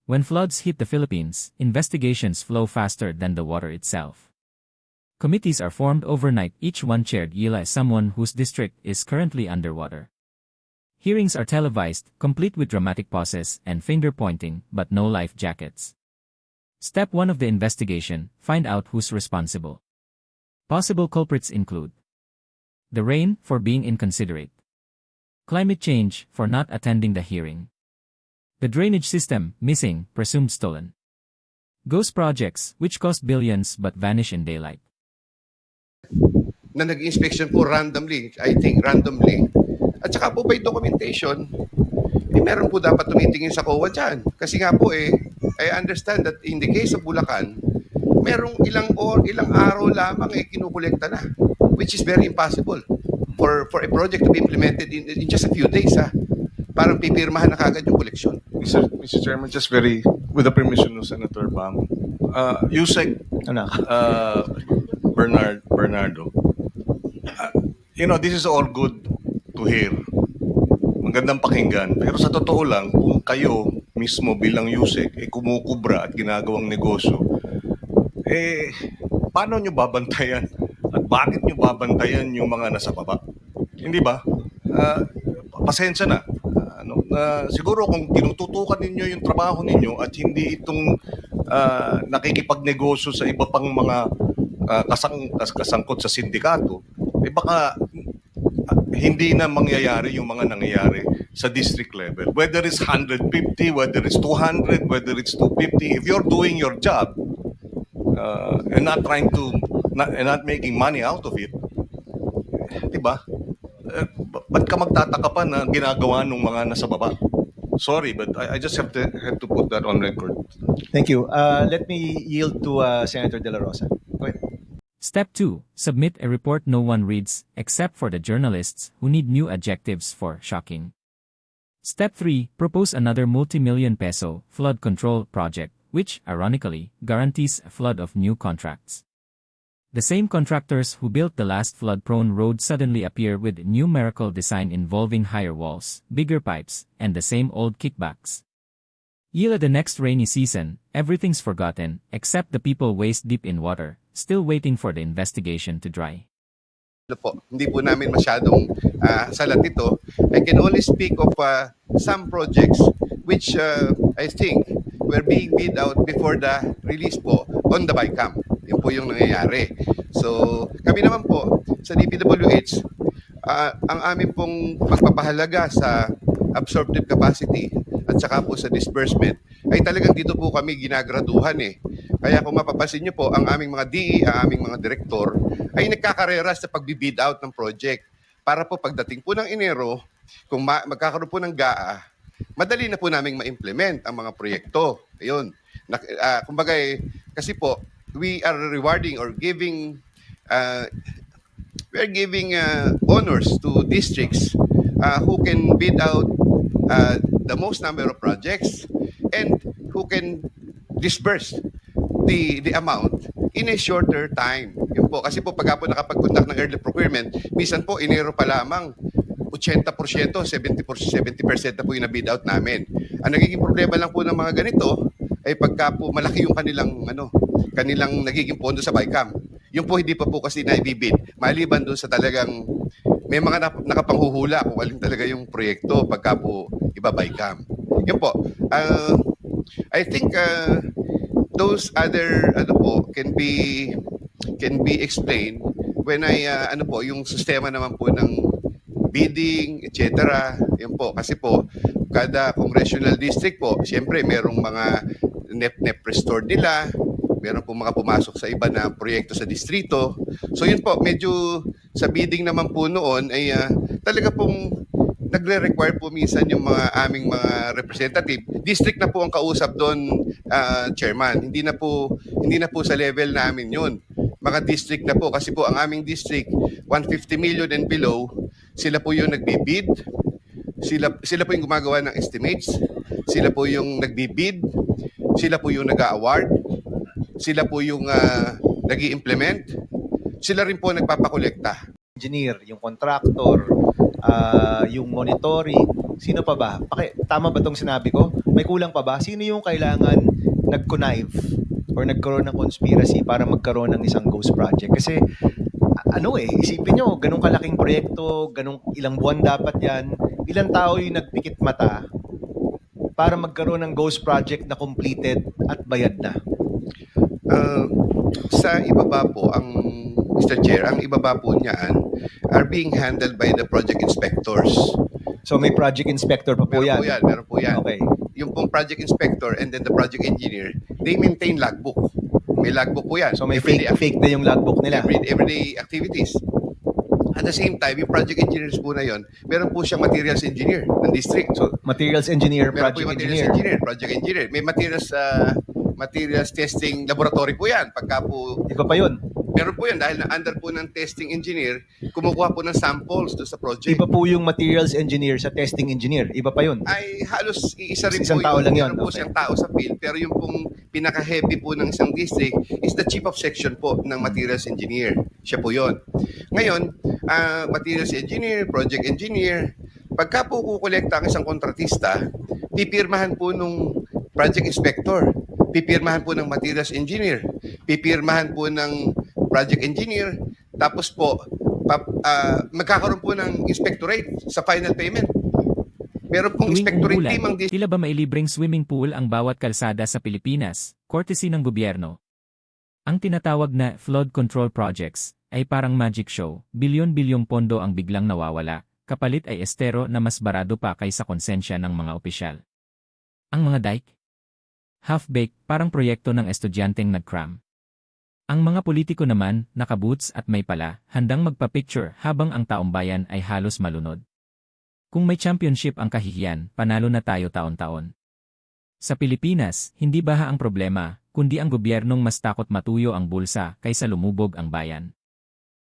When floods hit the Philippines, investigations flow faster than the water itself. Committees are formed overnight, each one chaired by someone whose district is currently underwater. Hearings are televised, complete with dramatic pauses and finger-pointing, but no life jackets. Step 1 of the investigation: find out who's responsible. Possible culprits include the rain, for being inconsiderate; climate change, for not attending the hearing; the drainage system, missing, presumed stolen; ghost projects, which cost billions but vanish in daylight. Na nag-inspection po randomly, I think randomly. At saka po by documentation, meron po dapat tumitingin sa COA dyan. Kasi nga po I understand that in the case of Bulacan, merong ilang araw lamang kinukolekta na, which is very impossible for a project to be implemented in just a few days. Parang pipirmahan na kagad yung koleksyon. Mr. Chairman, just very, with the permission of Senator Bam, Yusek Bernardo, this is all good to hear. Magandang pakinggan. Pero sa totoo lang, kung kayo mismo bilang Yusek kumukubra at ginagawang negosyo, paano nyo babantayan? At bakit nyo babantayan yung mga nasa baba? Hindi ba? Pasensya na. Siguro kung tinututukan ninyo yung trabaho ninyo at hindi itong nakikipagnegosyo sa iba pang mga kasangkot sa sindikato, baka hindi na mangyayari yung mga nangyayari sa district level. Whether it's 150, whether it's 200, whether it's 250, if you're doing your job and not making money out of it, di ba? Ba't ka magtataka pa na ginagawa ng mga nasa baba? Sorry, but I just have to put that on record. Thank you. Let me yield to Senator De La Rosa. Go ahead. Step 2. Submit a report no one reads, except for the journalists who need new adjectives for shocking. Step 3. Propose another multi-million peso flood control project, which, ironically, guarantees a flood of new contracts. The same contractors who built the last flood-prone road suddenly appear with new miracle design involving higher walls, bigger pipes, and the same old kickbacks. Yila the next rainy season, everything's forgotten, except the people waist deep in water, still waiting for the investigation to dry. Hindi po namin masyadong salat ito. I can only speak of some projects which I think were being bid out before the release po on the BICAM. Yun po yung nangyayari. So, kami naman po sa DPWH, ang amin pong pagpapahalaga sa absorptive capacity at saka po sa disbursement ay talagang dito po kami ginagraduhan Kaya kung mapapansin nyo po, ang aming mga DE, ang aming mga direktor ay nagkakarera sa pagbibid out ng project para po pagdating po ng Enero, kung magkakaroon po ng GAA, madali na po namin ma-implement ang mga proyekto. Ayun. Kumbaga kasi po, we are rewarding or giving honors to districts who can bid out the most number of projects and who can disburse the amount in a shorter time. Yun po. Kasi po pagka po nakapag-conduct ng early procurement, minsan po Enero pa lamang 80%, 70% na po yung na-bid out namin. Ang nagiging problema lang po ng mga ganito ay pagka po malaki yung kanilang nagiging pondo sa BICAM. Yung po hindi pa po kasi na-ibibid. Maliban doon sa talagang may mga nakapanghuhula kung alin talaga yung proyekto pagka po iba-BICAM. Yun po. I think those other can be explained when yung sistema naman po ng bidding, etc. Yun po. Kasi po, kada congressional district po, siyempre merong mga NEP restored nila, meron po mga pumasok sa iba na proyekto sa distrito. So yun po, medyo sa bidding naman po noon ay talaga pong nagre-require po minsan yung mga aming mga representative. District na po ang kausap doon, Chairman. Hindi na po sa level namin yun. Mga district na po kasi po ang aming district 150 million and below, sila po yung nagbibid. Sila po yung gumagawa ng estimates. Sila po yung nagbibid. Sila po yung nag-award. Sila po yung nag-i-implement. Sila rin po nagpapakolekta. Engineer, yung contractor, yung monitoring, sino pa ba? Tama ba itong sinabi ko? May kulang pa ba? Sino yung kailangan nag-connive or nagkaroon ng conspiracy para magkaroon ng isang ghost project? Kasi isipin nyo, ganun kalaking proyekto, ganun ilang buwan dapat yan, ilang tao yung nagpikit mata para magkaroon ng ghost project na completed at bayad na. Sa ibaba po, Mr. Chair, ang ibaba po niyan are being handled by the project inspectors. So may project inspector pa po yan. Meron po yan. Okay. Yung pong project inspector and then the project engineer, they maintain logbook. May logbook po yan. So may Everyday fake na yung logbook nila. everyday activities. At the same time, yung project engineers po na yon, meron po siyang materials engineer ng district. So materials engineer, Meron po project yung materials engineer. engineer, project engineer. May materials testing laboratory po yan. Pagka po, Iba pa yun. meron po yan dahil na under po ng testing engineer, kumukuha po ng samples doon sa project. Iba po yung materials engineer sa testing engineer. Iba pa yun. Ay halos iisa rin Isang po tao yun. lang yun, Meron po okay. siyang tao sa field. Pero yung pong pinaka-heavy po ng isang district is the chief of section po ng materials engineer. Siya po yun. Ngayon, materials engineer, project engineer, pagka po kukolekta ang isang kontratista, pipirmahan po nung project inspector, pipirmahan po ng materials engineer, pipirmahan po ng project engineer, tapos po, magkakaroon po ng inspectorate sa final payment. Meron pong Tuwing inspectorate umuulan, team ang tila ba mailibreng swimming pool ang bawat kalsada sa Pilipinas, courtesy ng gobyerno. Ang tinatawag na flood control projects ay parang magic show, bilyon-bilyong pondo ang biglang nawawala, kapalit ay estero na mas barado pa kaysa konsensya ng mga opisyal. Ang mga dike? Half-baked, parang proyekto ng estudyanteng nag-cram. Ang mga politiko naman, nakaboots at may pala, handang magpa-picture habang ang taong bayan ay halos malunod. Kung may championship ang kahihiyan, panalo na tayo taon-taon. Sa Pilipinas, hindi baha ang problema, kundi ang gobyernong mas takot matuyo ang bulsa kaysa lumubog ang bayan.